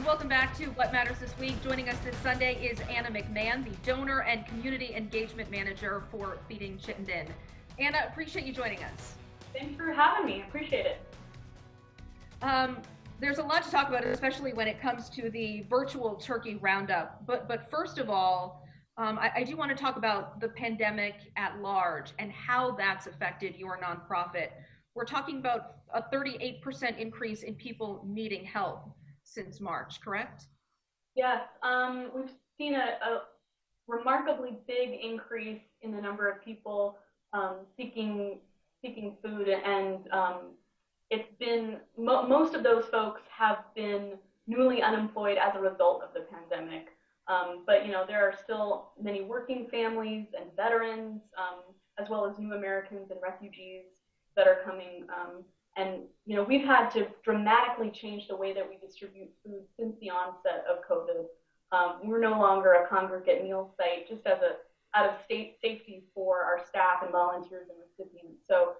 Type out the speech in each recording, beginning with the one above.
welcome back to What Matters This Week. Joining us this Sunday is Anna McMahon, the Donor and Community Engagement Manager for Feeding Chittenden. Anna, appreciate you joining us. Thanks for having me. Appreciate it. There's a lot to talk about, especially when it comes to the virtual turkey roundup. But first of all, I do want to talk about the pandemic at large and how that's affected your nonprofit. We're talking about a 38% increase in people needing help since March, correct? Yes, we've seen a remarkably big increase in the number of people seeking food, and it's been most of those folks have been newly unemployed as a result of the pandemic. But there are still many working families and veterans, as well as new Americans and refugees that are coming. And we've had to dramatically change the way that we distribute food since the onset of COVID. We're no longer a congregate meal site, just as out of state safety for our staff and volunteers and recipients. So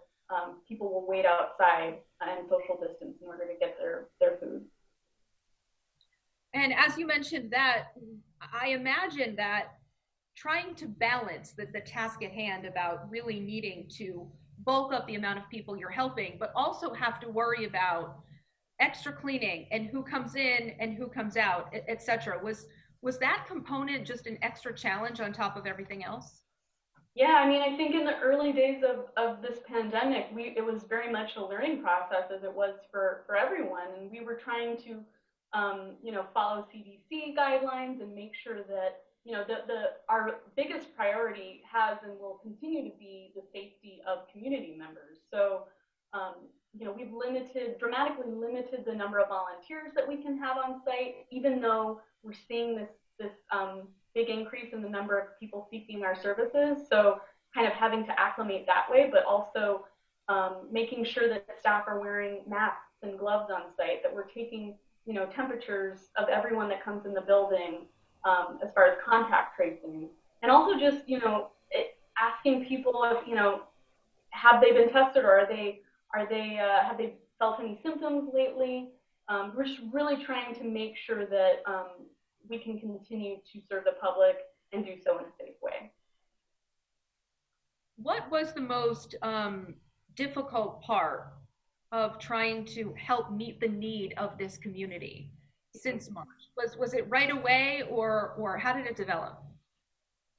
people will wait outside and social distance in order to get their food. And as you mentioned that, I imagine that trying to balance the task at hand about really needing to bulk up the amount of people you're helping, but also have to worry about extra cleaning and who comes in and who comes out, et cetera. Was that component just an extra challenge on top of everything else? Yeah, I think in the early days of this pandemic, it was very much a learning process, as it was for everyone. And we were trying to, follow CDC guidelines and make sure that our biggest priority has and will continue to be the safety of community members. So, we've dramatically limited the number of volunteers that we can have on site, even though we're seeing this big increase in the number of people seeking our services. So kind of having to acclimate that way, but also making sure that staff are wearing masks and gloves on site, that we're taking, temperatures of everyone that comes in the building, as far as contact tracing, and also just asking people if have they been tested, or have they felt any symptoms lately. We're just really trying to make sure that we can continue to serve the public and do so in a safe way. What was the most difficult part of trying to help meet the need of this community since March? Was it right away, or how did it develop?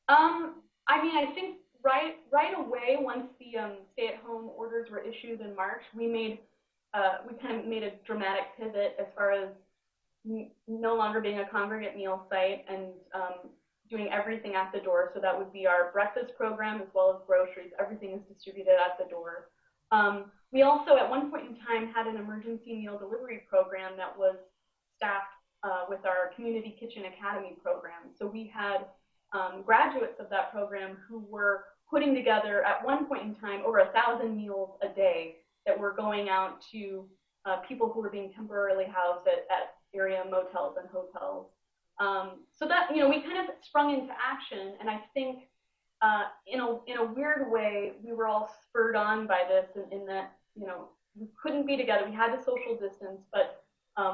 I think right away, once the stay-at-home orders were issued in March, we kind of made a dramatic pivot as far as no longer being a congregate meal site and doing everything at the door. So that would be our breakfast program as well as groceries. Everything is distributed at the door. We also, at one point in time, had an emergency meal delivery program that was staffed with our Community Kitchen Academy program. So we had graduates of that program who were putting together, at one point in time, over 1,000 meals a day that were going out to people who were being temporarily housed at area motels and hotels. So that, we kind of sprung into action, and I think in a weird way, we were all spurred on by this in that, we couldn't be together. We had to social distance, but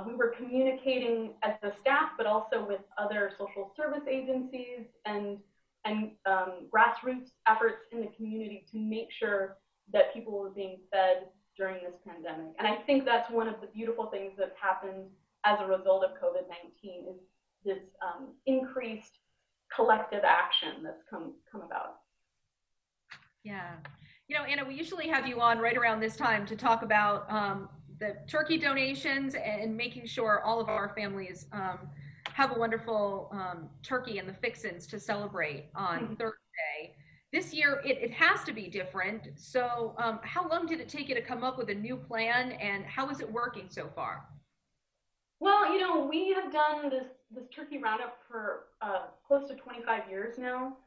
we were communicating as a staff, but also with other social service agencies and grassroots efforts in the community to make sure that people were being fed during this pandemic. And I think that's one of the beautiful things that's happened as a result of COVID-19 is this increased collective action that's come about. Yeah. Anna, we usually have you on right around this time to talk about the turkey donations and making sure all of our families have a wonderful turkey and the fixins to celebrate on Thursday. This year, it has to be different. So how long did it take you to come up with a new plan, and how is it working so far? Well, we have done this turkey roundup for close to 25 years now.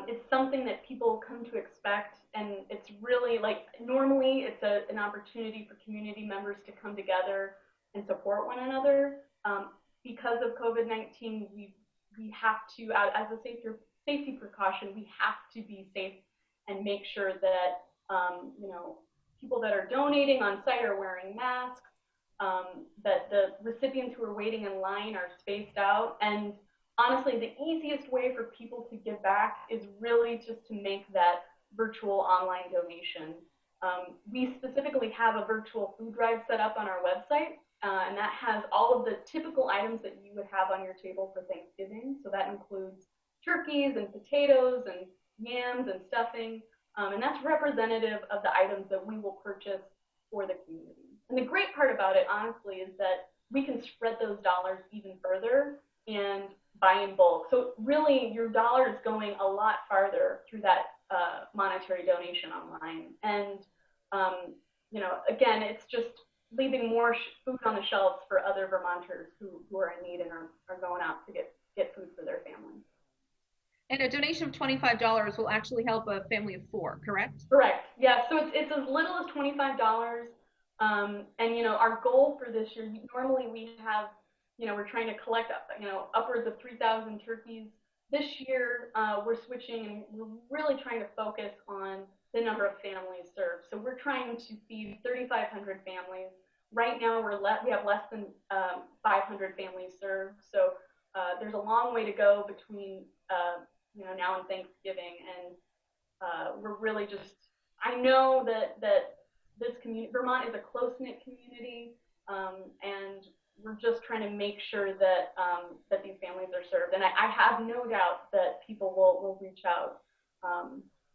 It's something that people come to expect, and it's really normally it's an opportunity for community members to come together and support one another. Because of COVID-19, we have to, as a safety precaution, we have to be safe and make sure that people that are donating on site are wearing masks. that the recipients who are waiting in line are spaced out. And honestly, the easiest way for people to give back is really just to make that virtual online donation. We specifically have a virtual food drive set up on our website, and that has all of the typical items that you would have on your table for Thanksgiving. So that includes turkeys and potatoes and yams and stuffing, and that's representative of the items that we will purchase for the community. And the great part about it, honestly, is that we can spread those dollars even further and buy in bulk. So really, your dollar is going a lot farther through that monetary donation online. And again, it's just leaving more food on the shelves for other Vermonters who are in need and are going out to get food for their family. And a donation of $25 will actually help a family of 4, correct? Correct. Yeah. So it's as little as $25. And our goal for this year, normally we have, we're trying to collect, upwards of 3,000 turkeys. This year, we're switching and we're really trying to focus on the number of families served. So we're trying to feed 3,500 families. Right now, we have less than 500 families served. So there's a long way to go between now and Thanksgiving, and we're really just. I know that this community, Vermont, is a close-knit community, and we're just trying to make sure that that these families are served. And I have no doubt that people will reach out.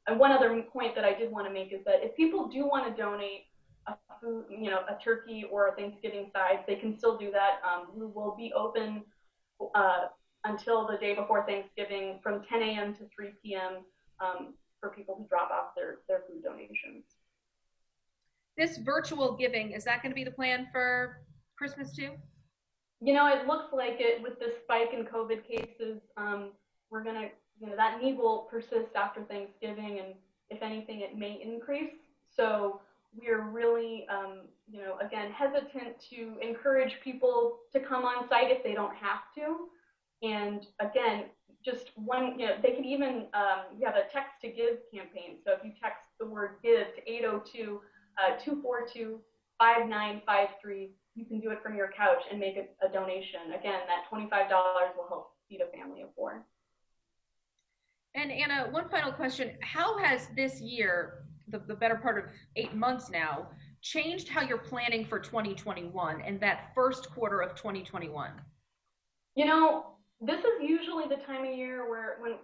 And one other point that I did want to make is that if people do want to donate a food, a turkey or a Thanksgiving side, they can still do that. We will be open until the day before Thanksgiving from 10 a.m. to 3 p.m. For people to drop off their food donations. This virtual giving, is that going to be the plan for Christmas too? It looks like it with the spike in COVID cases. We're going to, that need will persist after Thanksgiving, and if anything, it may increase. So we're really, again, hesitant to encourage people to come on site if they don't have to. And again, just one, they can even, we have a text to give campaign. So if you text the word give to 802-242-5953, you can do it from your couch and make a donation. Again, that $25 will help feed a family of 4. And Anna, one final question. How has this year, the better part of 8 months now, changed how you're planning for 2021 and that first quarter of 2021? This is usually the time of year when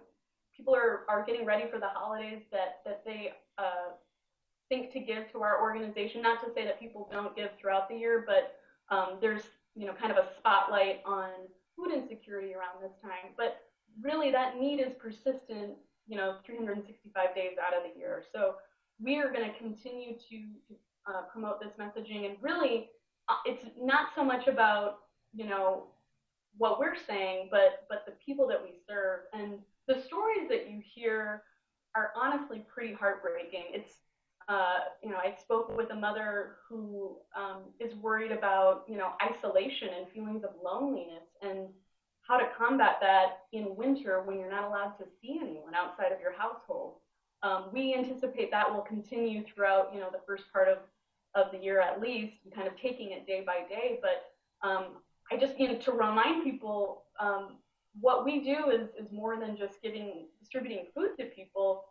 people are getting ready for the holidays that they think to give to our organization. Not to say that people don't give throughout the year, but there's kind of a spotlight on food insecurity around this time. But really, that need is persistent, 365 days out of the year. So we are going to continue to promote this messaging, and really, it's not so much about what we're saying, but the people that we serve. And the stories that you hear are honestly pretty heartbreaking. It's I spoke with a mother who is worried about isolation and feelings of loneliness, and how to combat that in winter when you're not allowed to see anyone outside of your household. We anticipate that will continue throughout the first part of the year at least, and kind of taking it day by day. But I just to remind people, what we do is more than just distributing food to people.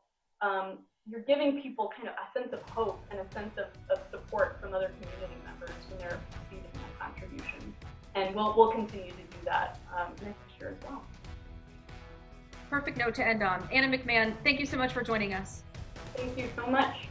You're giving people kind of a sense of hope and a sense of support from other community members when they're receiving that contribution. And we'll continue to do that next year as well. Perfect note to end on. Anna McMahon, thank you so much for joining us. Thank you so much.